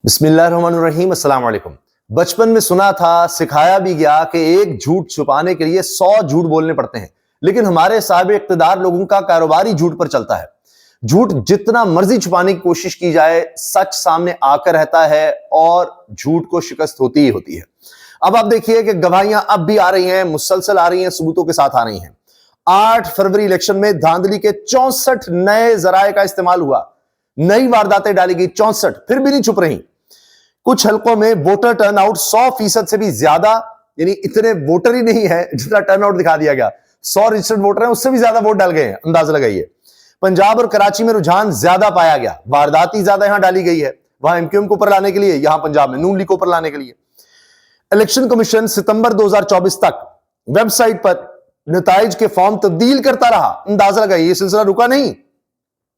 बिस्मिल्लाहिर्रहमानिर्रहीम, अस्सलाम वालेकुम। बचपन में सुना था, सिखाया भी गया कि एक झूठ छुपाने के लिए 100 झूठ बोलने पड़ते हैं। लेकिन हमारे साहिब इख्तिदार लोगों का कारोबार ही झूठ पर चलता है। झूठ जितना मर्जी छुपाने की कोशिश की जाए, सच सामने आकर रहता है और झूठ को शिकस्त होती ही होती है। अब आप देखिए कि गवाहियां अब भी आ रही हैं, मुसलसल आ रही हैं, सबूतों के साथ आ रही हैं। 8 फरवरी इलेक्शन में धांधली के 64 नए जराये का इस्तेमाल हुआ, नई वारदातें डाली गई 64, फिर भी नहीं छुप रही। कुछ हलकों में वोटर टर्नआउट 100% से भी ज्यादा, यानी इतने वोटर ही नहीं है जितना टर्नआउट दिखा दिया गया। 100 रजिस्टर्ड वोटर हैं, उससे भी ज्यादा वोट डाल गए हैं, अंदाजा लगाइए। पंजाब और कराची में रुझान ज्यादा पाया गया, वारदाती ज्यादा यहां डाली गई है, वहां एमक्यूएम को ऊपर लाने के लिए, यहां पंजाब में नून लीग को ऊपर लाने के लिए। इलेक्शन कमीशन सितंबर 2024 तक वेबसाइट पर नताइज के फॉर्म तब्दील करता रहा। अंदाजा लगाइए, यह सिलसिला रुका नहीं,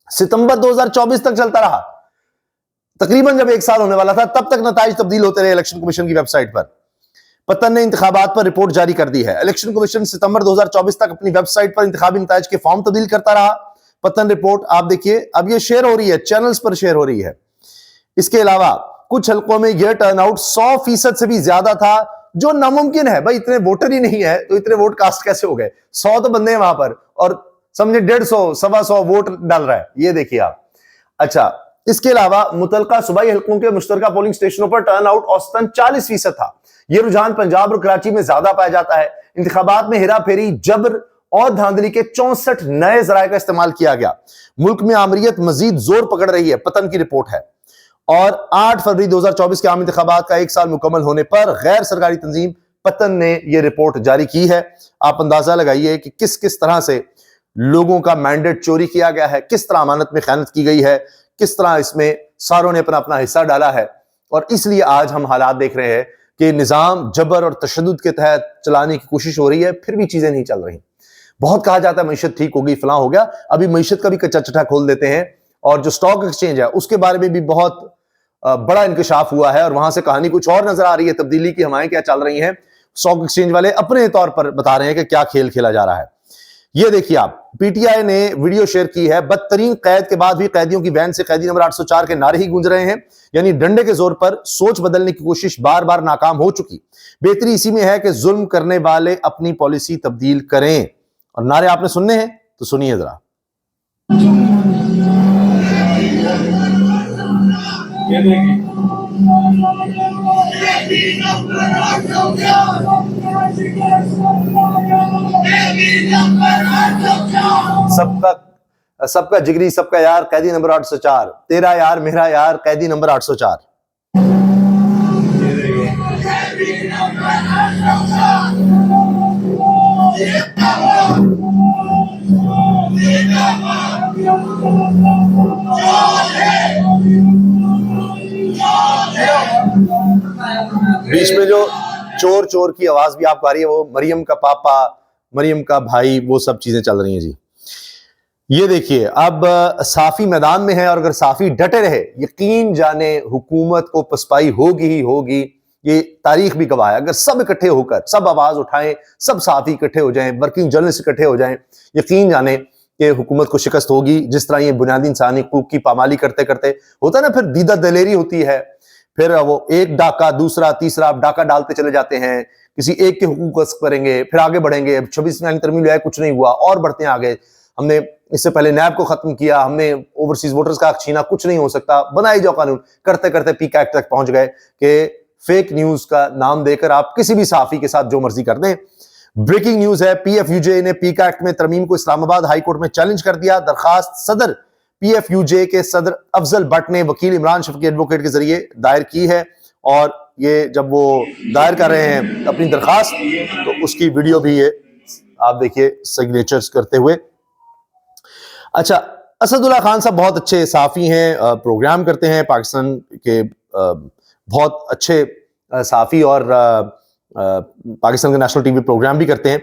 सितंबर 2024 तक चलता रहा। तकरीबन जब 1 साल होने वाला था, तब तक नताइज तब्दील होते रहे इलेक्शन कमीशन की वेबसाइट पर। पतन ने इंतखाबात पर रिपोर्ट जारी कर दी है। इलेक्शन कमीशन सितंबर 2024 तक अपनी वेबसाइट पर इंतखाबी नताइज के फॉर्म तब्दील करता रहा। पतन रिपोर्ट आप देखिए, अब ये शेयर हो रही है, चैनल्स पर शेयर हो रही है। इसके अलावा कुछ हलकों में यह टर्नआउट 100% से भी ज्यादा था, जो नामुमकिन है। भाई इतने वोटर ही नहीं है तो इतने वोट कास्ट कैसे हो गए? 100 तो बंदे हैं वहां पर, और समझे 150, 125 वोट डाल रहा है, ये देखिए आप। अच्छा, इसके अलावा मुतलका सूबाई हलकों के मुश्तरका पोलिंग स्टेशनों पर टर्नआउट औसतन 40% था। यह रुझान पंजाब और कराची में ज्यादा पाया जाता है। इंतखाबात में हेरा फेरी, जबर और धांधली के 64 नए जराये का इस्तेमाल किया गया। मुल्क में आमरीत मजीद जोर पकड़ रही है, पतन की रिपोर्ट है। और 8 फरवरी 2024 के आम इंतखाबात का 1 साल मुकम्मल होने पर गैर सरकारी तंजीम पतन ने यह रिपोर्ट जारी की है। आप अंदाजा लगाइए कि किस किस तरह से लोगों का मैंडेट चोरी किया गया है, किस तरह अमानत में खयानत की गई है, किस तरह इसमें सारों ने अपना अपना हिस्सा डाला है। और इसलिए आज हम हालात देख रहे हैं कि निजाम जबर और तशद्दुद के तहत चलाने की कोशिश हो रही है, फिर भी चीजें नहीं चल रही। बहुत कहा जाता है मईशत ठीक हो गई, फलां हो गया। अभी मईशत का भी कच्चा चट्टा खोल देते हैं, और जो स्टॉक एक्सचेंज है उसके बारे में भी बहुत बड़ा इंकशाफ हुआ है, और वहां से कहानी कुछ और नजर आ रही है। तब्दीली की हवाएं क्या चल रही हैं, स्टॉक एक्सचेंज वाले अपने तौर पर बता रहे हैं कि क्या खेल खेला जा रहा है। ये देखिए आप, पीटीआई ने वीडियो शेयर की है। बदतरीन कैद के बाद भी कैदियों की वैन से कैदी नंबर 804 के नारे ही गूंज रहे हैं, यानी डंडे के जोर पर सोच बदलने की कोशिश बार बार नाकाम हो चुकी। बेहतरी इसी में है कि जुल्म करने वाले अपनी पॉलिसी तब्दील करें। और नारे आपने सुनने हैं तो सुनिए जरा। सबका जिगरी, सबका यार, कैदी नंबर 804, तेरा यार मेरा यार, कैदी नंबर 804। बीच में जो चोर चोर की आवाज भी आपको आ रही है, वो मरियम का पापा, मरियम का भाई, वो सब चीजें चल रही हैं जी। ये देखिए, अब साफी मैदान में है, और अगर साफी डटे रहे, यकीन जाने हुकूमत को पसपाई होगी ही होगी। ये तारीख भी गवाह है। अगर सब इकट्ठे होकर, सब आवाज उठाएं, सब साफी इकट्ठे हो जाएं, वर्किंग जर्नलिस्ट इकट्ठे हो जाएं, यकीन जाने कि हुकूमत को शिकस्त होगी। जिस तरह ये बुनियादी इंसानी हकूक की पामाली करते करते होता है ना, फिर दीदा दलेरी होती है, फिर वो एक डाका, दूसरा, तीसरा, आप डाका डालते चले जाते हैं, किसी एक के हुकूक कस्ब करेंगे, फिर आगे बढ़ेंगे। अब 26 में तरमीम लाया, कुछ नहीं हुआ, और बढ़ते हैं आगे। हमने इससे पहले नैब को खत्म किया, हमने ओवरसीज वोटर्स का हक छीना, कुछ नहीं हो सकता, बनाई जाओ कानून। करते करते पीक एक्ट तक पहुंच गए कि फेक न्यूज का नाम देकर आप किसी भी साफी के साथ जो मर्जी कर दें। ब्रेकिंग न्यूज है, पीएफयूजे ने पीक एक्ट में तरमीम को इस्लामाबाद हाई कोर्ट में चैलेंज कर दिया। दरखास्त सदर पीएफयूजे के सदर अफजल भट्ट ने वकील इमरान शफकी एडवोकेट के जरिए दायर की है। और ये जब वो दायर कर रहे हैं अपनी दरखास्त, तो उसकी वीडियो भी ये आप देखिए, सिग्नेचर्स करते हुए। अच्छा, असदुल्ला खान साहब बहुत अच्छे साफी हैं, प्रोग्राम करते हैं, पाकिस्तान के बहुत अच्छे साफी, और पाकिस्तान के नेशनल टीवी प्रोग्राम भी करते हैं।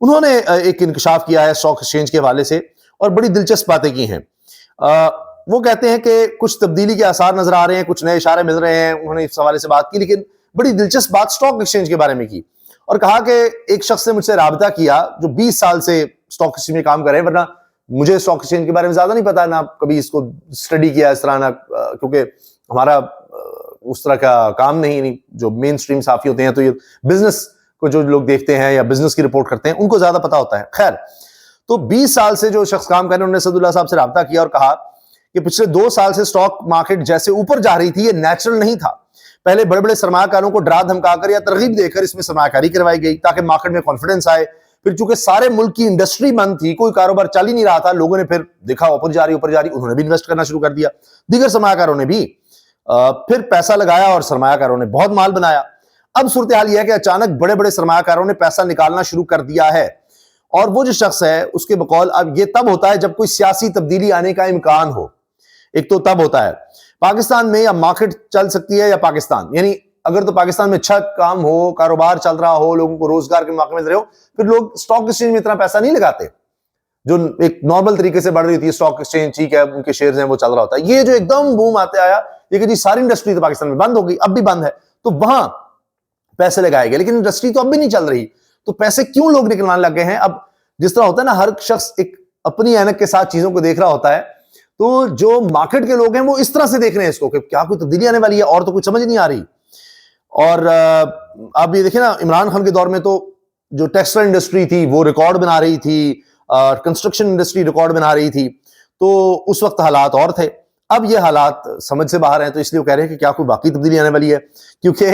उन्होंने एक इंकशाफ किया है स्टॉक एक्सचेंज के हवाले से, और बड़ी दिलचस्प बातें की हैं। वो कहते हैं कि कुछ तब्दीली के आसार नजर आ रहे हैं, कुछ नए इशारे मिल रहे हैं। उन्होंने इस हवाले से बात की, लेकिन बड़ी दिलचस्प बात स्टॉक एक्सचेंज के बारे में की, और कहा कि एक शख्स ने मुझसे राबता किया जो 20 साल से स्टॉक एक्सचेंज में काम कर रहे हैं, वरना मुझे स्टॉक एक्सचेंज के बारे में ज्यादा नहीं पता, ना कभी इसको स्टडी किया इस तरह, ना क्योंकि हमारा उस तरह का काम नहीं, जो मेन स्ट्रीम साफी होते हैं तो ये बिजनेस को जो लोग देखते हैं या बिजनेस की रिपोर्ट करते हैं उनको ज्यादा पता होता है। खैर, तो 20 साल से जो शख्स काम कर रहे हैं उन्होंने असदुल्ला साहब से राब्ता किया और कहा कि पिछले 2 साल से स्टॉक मार्केट जैसे ऊपर जा रही थी, ये नेचुरल नहीं था। पहले बड़े बड़े सरमाकारों को डरा धमकाकर या तरगीब देकर इसमें सरमाकारी करवाई गई ताकि मार्केट में कॉन्फिडेंस आए। फिर चूंकि सारे मुल्क की इंडस्ट्री बंद थी, कोई कारोबार चल ही नहीं रहा था, लोगों ने फिर देखा ऊपर जा रही, उन्होंने भी इन्वेस्ट करना शुरू कर दिया। दीगर सरमाकारों ने भी फिर पैसा लगाया और सरमाकारों ने बहुत माल बनाया। अब सूरत हाल यह है कि अचानक बड़े बड़े सरमाकारों ने पैसा निकालना शुरू कर दिया है, और वो जो शख्स है उसके बकौल अब ये तब होता है जब कोई सियासी तब्दीली आने का इम्कान हो। एक तो तब होता है पाकिस्तान में या मार्केट चल सकती है या पाकिस्तान, यानी अगर तो पाकिस्तान में अच्छा काम हो, कारोबार चल रहा हो, लोगों को रोजगार के मौके मिल रहे हो, फिर लोग स्टॉक एक्सचेंज में इतना पैसा नहीं लगाते। जो एक नॉर्मल तरीके से बढ़ रही थी स्टॉक एक्सचेंज, ठीक है, उनके शेयर्स हैं, वो चल रहा होता है। ये जो एकदम बूम आते आया, ये कि जी सारी इंडस्ट्री तो पाकिस्तान में बंद हो गई, अब भी बंद है, तो वहां पैसे लगाए गए, लेकिन इंडस्ट्री तो अब भी नहीं चल रही, तो पैसे क्यों लोग निकलवाने लग गए हैं। अब जिस तरह होता है ना, हर शख्स एक अपनी ऐनक के साथ चीजों को देख रहा होता है, तो जो मार्केट के लोग हैं वो इस तरह से देख रहे हैं इसको कि क्या कोई तब्दीली आने वाली है, और तो कुछ समझ नहीं आ रही। और आप ये देखिए ना, इमरान खान के दौर में तो जो टेक्सटाइल इंडस्ट्री थी वो रिकॉर्ड बना रही थी, कंस्ट्रक्शन इंडस्ट्री रिकॉर्ड बना रही थी, तो उस वक्त हालात और थे। अब ये हालात समझ से बाहर हैं, तो इसलिए वो कह रहे हैं कि क्या कोई बाकी तब्दीली आने वाली है। क्योंकि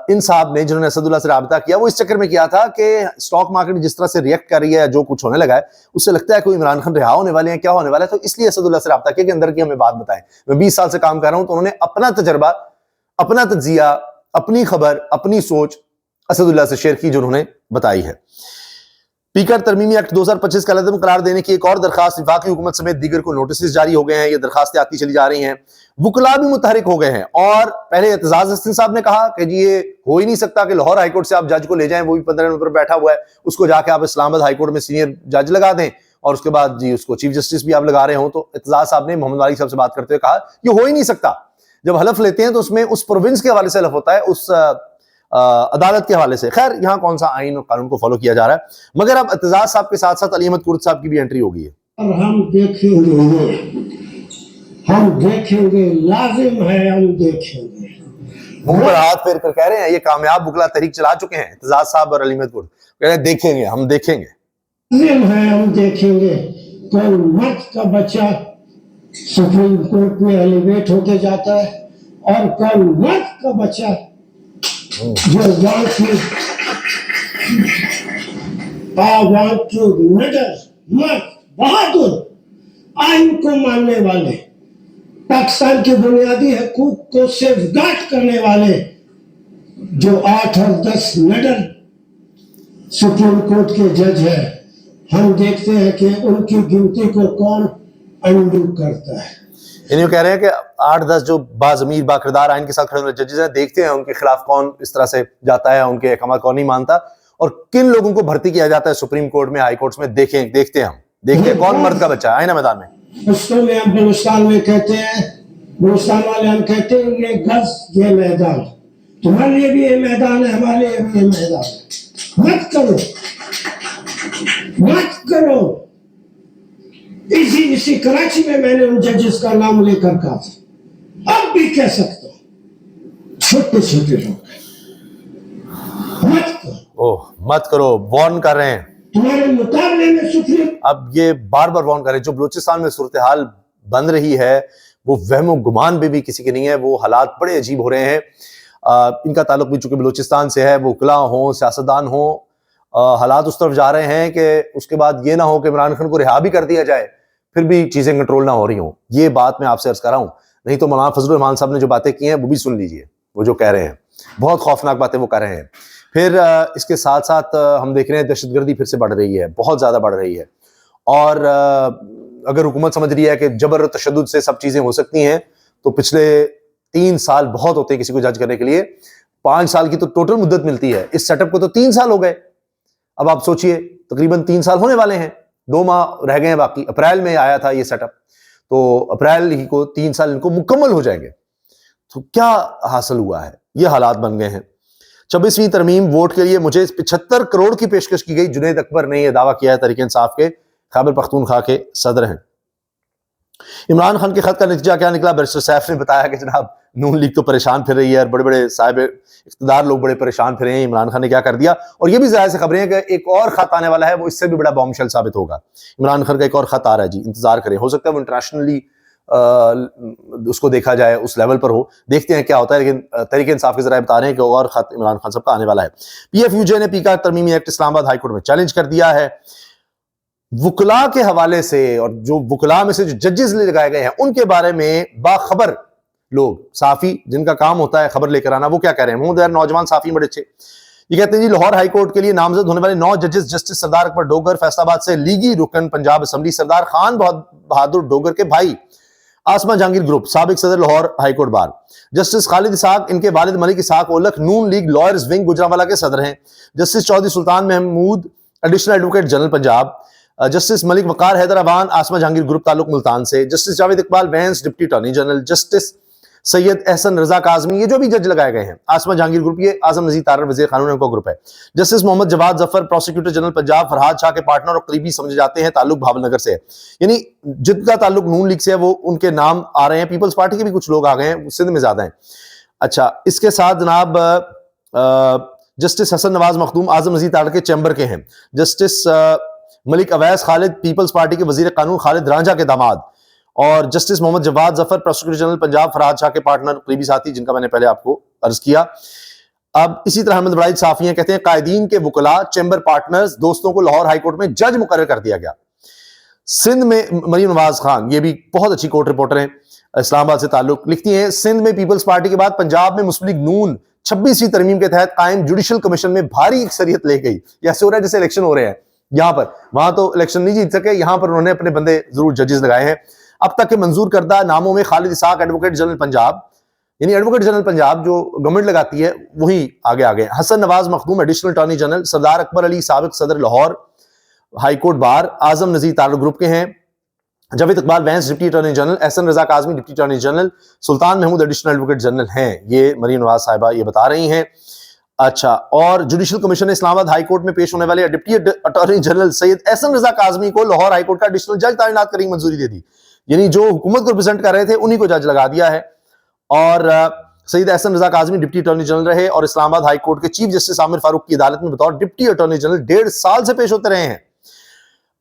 इन साहब ने, जिन्होंने असदुल्ला से राब्ता किया, वो इस चक्कर में किया था कि स्टॉक मार्केट जिस तरह से रिएक्ट कर रही है, जो कुछ होने लगा है, उससे लगता है कोई इमरान खान रिहा होने वाले हैं, क्या होने वाला है। तो इसलिए असदुल्ला से राब्ता किया कि अंदर की हमें बात बताएं। मैं 20 साल से काम कर रहा हूं, तो उन्होंने अपना तजर्बा, अपना तज्जिया, अपनी खबर, अपनी सोच असदुल्ला से शेयर की, जो उन्होंने बताई है। स्पीकर तरमीमी एक्ट 2025 का लदम करार देने की एक और दरखास्त वफाकी हुकूमत समेत दीगर को नोटिस जारी हो गए हैं। ये दरखास्तें आती चली जा रही हैं, वुकला भी मुतहरिक हो गए हैं। और पहले एतजाज हसन साहब ने कहा कि जी ये हो ही नहीं सकता कि लाहौर हाईकोर्ट से आप जज को ले जाएं, वो भी 15 नंबर पर बैठा हुआ है, उसको जाके आप इस्लामाबाद हाईकोर्ट में सीनियर जज लगा दें, और उसके बाद जी उसको चीफ जस्टिस भी आप लगा रहे हो। तो एतजाज साहब ने मोहम्मद वालिक साहब से बात करते हुए कहा ये हो ही नहीं सकता। जब हलफ लेते हैं तो उसमें उस प्रोविंस के हवाले से हलफ होता है, उस अदालत के हवाले से। खैर, यहाँ कौन सा आइन और कानून को फॉलो किया जा रहा है। मगर अब एतजाज साहब के साथ साथ अली अहमद कुर्द साहब की भी एंट्री हो गई है। और हम देखेंगे, लाजिम है हम देखेंगे। मुंह पर हाथ फेर कर कह रहे हैं ये कामयाब वुकला तहरीक चला चुके हैं एतजाज साहब और अली अहमद कुर्द, कह रहे हैं देखेंगे, हम देखेंगे, लाजिम है हम देखेंगे। कोई मर्द का बच्चा सुप्रीम कोर्ट में एलिवेट होके जाता है, और कोई मर्द का बच्चा जो want to murder, मर्द बहादुर, आइन को मानने वाले, पाकिस्तान के बुनियादी हकूक को सेफगार्ड करने वाले, जो 8 और 10 मेडल सुप्रीम कोर्ट के जज है, हम देखते हैं कि उनकी गिनती को कौन अंडू करता है। इन्हें कह रहे हैं कि 8-10 जो बाज़मीर बाकिरदार आइन के साथ खड़े हुए जजेस हैं, देखते हैं उनके खिलाफ कौन इस तरह से जाता है, उनके अहकाम कौन नहीं मानता, और किन लोगों को भर्ती किया जाता है सुप्रीम कोर्ट में, हाई कोर्ट में। देखते हैं हम, देखते हैं कौन मर्द का बच्चा है ना मैदान में। उसको में हम बलूचिस्तान में कहते हैं, बलूचिस्तान वाले हम कहते हैं ये गज, ये मैदान, तुम्हारे लिए भी ये मैदान है, हमारे लिए भी ये मैदान है। मत करो, मत करो। इसी कराची में मैंने उन जजेस का नाम लेकर कहा था, अब भी कह सकता हूं, छोटे छोटे लोग, मत करो। ओह, मत करो, वार्न कर रहे हैं तुम्हारे मुकाबले में सुप्रीम। अब ये बार बार वार्न कर रहे हैं। जो बलूचिस्तान में सूरत हाल बन रही है वो वहमो गुमान भी किसी के नहीं है, वो हालात बड़े अजीब हो रहे हैं। इनका ताल्लुक भी चूंकि बलूचिस्तान से है, वो वकला हो, सियासतदान हो, हालात उस तरफ जा रहे हैं कि उसके बाद ये ना हो कि इमरान खान को रिहा भी कर दिया जाए, फिर भी चीजें कंट्रोल ना हो रही हो। ये बात मैं आपसे अर्ज कर रहा हूं, नहीं तो मौलाना फजलुर रहमान साहब ने जो बातें की हैं वो भी सुन लीजिए, वो जो कह रहे हैं बहुत खौफनाक बातें वो कर रहे हैं। फिर इसके साथ साथ हम देख रहे हैं दहशतगर्दी फिर से बढ़ रही है, बहुत ज्यादा बढ़ रही है। और अगर हुकूमत समझ रही है कि जबर और तशद्दुद से सब चीजें हो सकती हैं, तो पिछले 3 साल बहुत होते हैं किसी को जज करने के लिए। 5 साल की तो टोटल मुद्दत मिलती है, इस सेटअप को तो 3 साल हो गए। अब आप सोचिए, तकरीबन 3 साल होने वाले हैं, 2 माह रह गए हैं बाकी। अप्रैल में आया था ये सेटअप, तो अप्रैल ही को 3 साल इनको मुकम्मल हो जाएंगे। तो क्या हासिल हुआ है, ये हालात बन गए हैं। 26वीं तरमीम वोट के लिए मुझे 75 करोड़ की पेशकश की गई। जुनैद अकबर ने यह दावा किया है, तहरीक इंसाफ के खैबर पख्तूनख्वा के सदर हैं। इमरान खान के खत का नतीजा क्या निकला? बैरिस्टर सैफ ने बताया कि जनाब नून लीग तो परेशान फिर रही है, बड़े बड़े साहिब इख्तिदार लोग बड़े परेशान फिर रहे हैं, इमरान खान ने क्या कर दिया। और ये भी जाहिर से खबरें हैं कि एक और खत आने वाला है, वो इससे भी बड़ा बॉम्बशेल साबित होगा। इमरान खान का एक और खत आ रहा है जी, इंतजार करें, हो सकता है वो इंटरनेशनली उसको देखा जाए, उस लेवल पर हो, देखते हैं क्या होता है। लेकिन तरीके इंसाफ के जरिए बता रहे हैं कि और खत इमरान खान साहब का आने वाला है। पीएफयूजे ने पीका तरमीमी एक्ट इस्लामाबाद हाईकोर्ट में चैलेंज कर दिया है। वुकला के हवाले से, और जो वुकला में से जो जजेस लगाए गए हैं उनके बारे में बाखबर लोग, साफी जिनका काम होता है खबर लेकर आना, वो क्या कह रहे हैं। महमूद यार नौजवान साफी बड़े अच्छे, ये कहते हैं जी लाहौर हाईकोर्ट के लिए नामजद होने वाले 9 जजेस जस्टिस सरदार अकबर डोगर फैसलाबाद से लीगी रुकन पंजाब असेंबली सरदार खान बहादुर डोगर के भाई आसमा जहांगीर ग्रुप, साबिक सदर Lahore high court bar, justice Khalid Ishaq, इनके वालिद Malik Ishaq Aulakh Noon league lawyers wing Gujranwala के सदर हैं। Justice Chaudhry Sultan Mahmood additional advocate general Punjab, justice Malik Waqar Haider Awan Asma Jahangir group ताल्लुक मुल्तान से, justice Javed Iqbal Wains deputy attorney general, justice Syed Ahsan Raza Kazmi, ये जो भी जज लगाए गए हैं आसमा जहांगीर ग्रुप, ये आजम नजीर तारर वजीर कानून का ग्रुप है। Justice Mohammad Jawad Zafar prosecutor general Punjab Farhad Shah के पार्टनर और करीबी समझे जाते हैं, ताल्लुक भावनगर से है। यानी जिनका ताल्लुक नून लीग से है वो उनके नाम आ रहे हैं। पीपल्स पार्टी के भी कुछ लोग आ गए हैं, सिंध में ज्यादा हैं। अच्छा, इसके साथ जनाब जस्टिस हसन नवाज मखदूम आजम नजीर तारर के चैम्बर के हैं। जस्टिस मलिक अवैस खालिद पीपल्स पार्टी के वजीर कानून खालिद रांझा के दामाद, और justice Mohammad Jawad Zafar prosecutor general Punjab Farhad Shah के पार्टनर करीबी साथी, जिनका मैंने पहले आपको अर्ज किया। अब इसी तरह अहमद बड़ाइद साफी हैं, कहते हैं कायदीन के वुकला चैम्बर पार्टनर्स दोस्तों को लाहौर हाईकोर्ट में जज मुकर्रर कर दिया गया। सिंध में मरीम नवाज खान, ये भी बहुत अच्छी कोर्ट रिपोर्टर हैं, इस्लामाबाद से ताल्लुक, लिखती हैं सिंध में पीपल्स पार्टी के बाद पंजाब में मुस्लिम लीग नून 26वीं तरमीम के तहत कायम जुडिशल कमीशन में भारी अक्सरियत ले गई। ऐसे हो रहा है जैसे इलेक्शन हो रहे हैं यहां पर, वहां तो इलेक्शन नहीं जीत सके, यहां पर उन्होंने अपने बंदे जरूर जजेस लगाए हैं। अब तक के मंजूर करदा नामों में खालिद इसहाक एडवोकेट जनरल पंजाब, यानी एडवोकेट जनरल पंजाब जो गवर्नमेंट लगाती है वही आगे आ गए। Hasan Nawaz Makhdoom additional attorney general, Sardar Akbar Ali साबिक सदर Lahore high court bar Azam Nazir Tarar group के हैं। Javed Iqbal Wains deputy attorney general, Ahsan Raza Kazmi deputy attorney general, Sultan Mahmood additional advocate general हैं। ये मरीम नवाज साहिबा ये बता रही हैं। अच्छा, और जुडिशल कमीशन ने इस्लामाबाद हाईकोर्ट में पेश होने वाले deputy attorney general Syed Ahsan Raza Kazmi को लाहौर हाईकोर्ट का एडिशनल जज तैनात करने की मंजूरी दे दी। यानी जो हुकूमत को रिप्रेजेंट कर रहे थे उन्हीं को जज लगा दिया है। और Syed Ahsan Raza Kazmi deputy attorney general रहे और इस्लामाबाद हाईकोर्ट के चीफ जस्टिस आमिर फारूक की अदालत में बतौर डिप्टी अटॉर्नी जनरल 1.5 साल से पेश होते रहे हैं।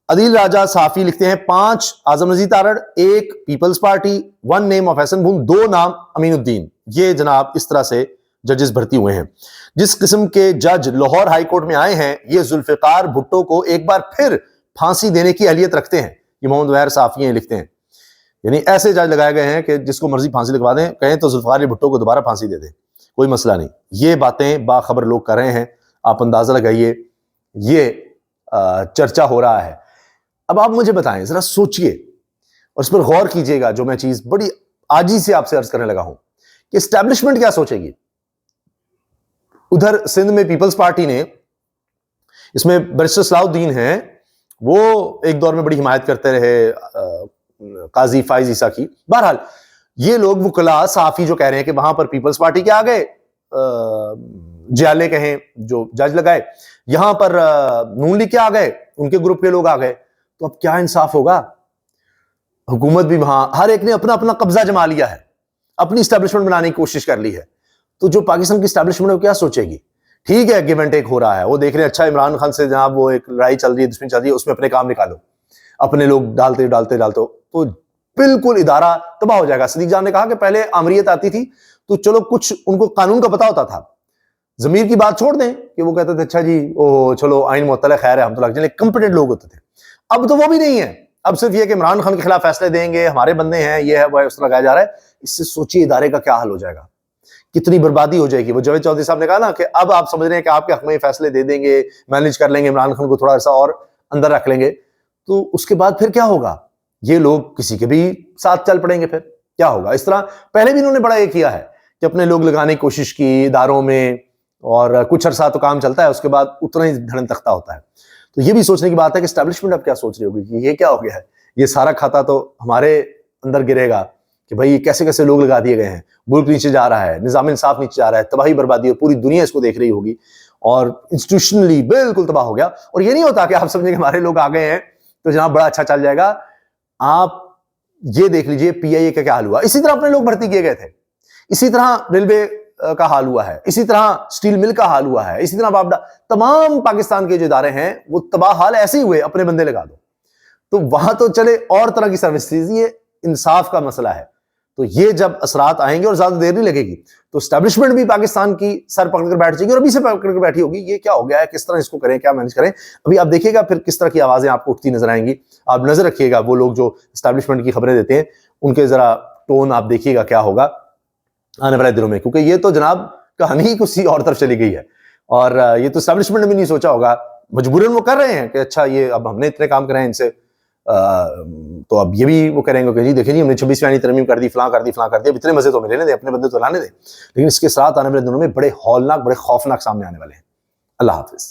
अदील राजा साफी लिखते हैं 5 Azam Nazir Tarar, 1 Peoples Party, 1 name of Hasan भूम, 2 नाम अमीनुद्दीन। ये जनाब इस तरह से जजेस भर्ती हुए हैं। जिस किस्म के जज लाहौर हाईकोर्ट में आए हैं ये जुल्फिकार भुट्टो को एक बार फिर फांसी देने की अहलियत रखते हैं। ये मोहम्मद वैर साफी लिखते हैं, यानी ऐसे जज लगाए गए हैं कि जिसको मर्जी फांसी लगवा दें, कहें तो जुल्फिकार भुट्टो को दोबारा फांसी दे दें, कोई मसला नहीं। ये बातें बाखबर लोग कर रहे हैं, आप अंदाजा लगाइए, ये चर्चा हो रहा है। अब आप मुझे बताएं, जरा सोचिए और इस पर गौर कीजिएगा, जो मैं चीज बड़ी आजी से आपसे अर्ज करने लगा हूं कि एस्टैब्लिशमेंट क्या सोचेगी। उधर सिंध में पीपल्स पार्टी ने, इसमें बैरिस्टर सलाउद्दीन हैं, वो एक दौर में बड़ी हिमायत करते रहे काजी फाइज ईसा की। बहरहाल ये लोग वुकला साफी जो कह रहे हैं कि वहां पर पीपल्स पार्टी के आ गए जियाले कहें जो जज लगाए, यहां पर नून लीग के आ गए, उनके ग्रुप के लोग आ गए, तो अब क्या इंसाफ होगा। हुकूमत भी वहां, हर एक ने अपना अपना कब्जा जमा लिया है, अपनी स्टैब्लिशमेंट बनाने की कोशिश कर ली है। तो जो पाकिस्तान की स्टैब्लिशमेंट है क्या सोचेगी। ठीक है, गिव एंड टेक हो रहा है, वो देख रहे हैं अच्छा इमरान खान से जनाब वो एक लड़ाई चल रही है, दुश्मनी चल रही है, उसमें अपने काम निकालो, अपने लोग डालते डालते डालते तो बिल्कुल इदारा तबाह हो जाएगा। सदीक जान ने कहा कि पहले आमरीत आती थी तो चलो कुछ उनको कानून का पता होता था, जमीर की बात छोड़ दें कि वो कहते थे अच्छा जी ओ चलो आइन मुअत्तल है, खैर है, हम तो लग जाए, कंपिटेंट लोग होते थे। अब तो वो भी नहीं है, अब सिर्फ ये कि इमरान खान के खिलाफ फैसले देंगे, हमारे बंदे हैं, ये है वो है, उस लगाया जा रहा है। इससे सोचिए इदारे का क्या हाल हो जाएगा, कितनी बर्बादी हो जाएगी। वो जावेद चौधरी साहब ने कहा ना कि अब आप समझ रहे हैं कि आपके हक में फैसले दे देंगे, मैनेज कर लेंगे, इमरान खान को थोड़ा सा और अंदर रख लेंगे, तो उसके बाद फिर क्या होगा। ये लोग किसी के भी साथ चल पड़ेंगे, फिर क्या होगा। इस तरह पहले भी इन्होंने बड़ा ये किया है कि अपने लोग लगाने की कोशिश की इदारों में, और कुछ अरसा तो काम चलता है, उसके बाद उतना ही धड़न तख्ता होता है। तो ये भी सोचने की बात है कि एस्टैब्लिशमेंट अब क्या सोच रही होगी कि ये क्या हो गया है, ये सारा खाता तो हमारे अंदर गिरेगा कि भाई कैसे कैसे लोग लगा दिए गए हैं, मुल्क नीचे जा रहा है, निजाम इंसाफ नीचे जा रहा है, तबाही बर्बादी, और पूरी दुनिया इसको देख रही होगी, और इंस्टीट्यूशनली बिल्कुल तबाह हो गया। और ये नहीं होता कि आप समझे कि हमारे लोग आ गए हैं तो जनाब बड़ा अच्छा चल जाएगा। आप ये देख लीजिए पीआईए का क्या हाल हुआ, इसी तरह अपने लोग भर्ती किए गए थे, इसी तरह रेलवे का हाल हुआ है, इसी तरह स्टील मिल का हाल हुआ है, इसी तरह बाबडा, तमाम पाकिस्तान के जो इदारे हैं वो तबाह हाल ऐसे ही हुए, अपने बंदे लगा दो। तो वहां तो चले और तरह की सर्विस थी, ये इंसाफ का मसला है। तो ये जब असरात आएंगे और ज्यादा देर नहीं लगेगी तो स्टैब्लिशमेंट भी पाकिस्तान की सर पकड़ कर बैठ जाएगी और अभी से पकड़ कर बैठी होगी, ये क्या हो गया है, किस तरह इसको करें, क्या मैनेज करें। अभी आप देखिएगा फिर किस तरह की आवाजें आपको उठती नजर आएंगी। आप नजर रखिएगा, वो लोग जो स्टैब्लिशमेंट की खबरें देते हैं उनके जरा टोन आप देखिएगा क्या होगा आने वाले दिनों में, क्योंकि ये तो जनाब कहानी ही किसी और तरफ चली गई है। और ये तो स्टैब्लिशमेंट ने भी नहीं सोचा होगा, मजबूरन वो कर रहे हैं कि अच्छा ये अब हमने इतने काम कराए इनसे, तो अब ये भी वो करेंगे कि जी देखिए जी हमने 26वीं तरमीम कर दी, फलां कर दी, फलां कर दी, अब इतने मजे तो मिले दे, अपने बंदे तो लाने दे। लेकिन इसके साथ आने वाले दिनों में बड़े हौलनाक, बड़े खौफनाक सामने आने वाले हैं। अल्लाह हाफिज।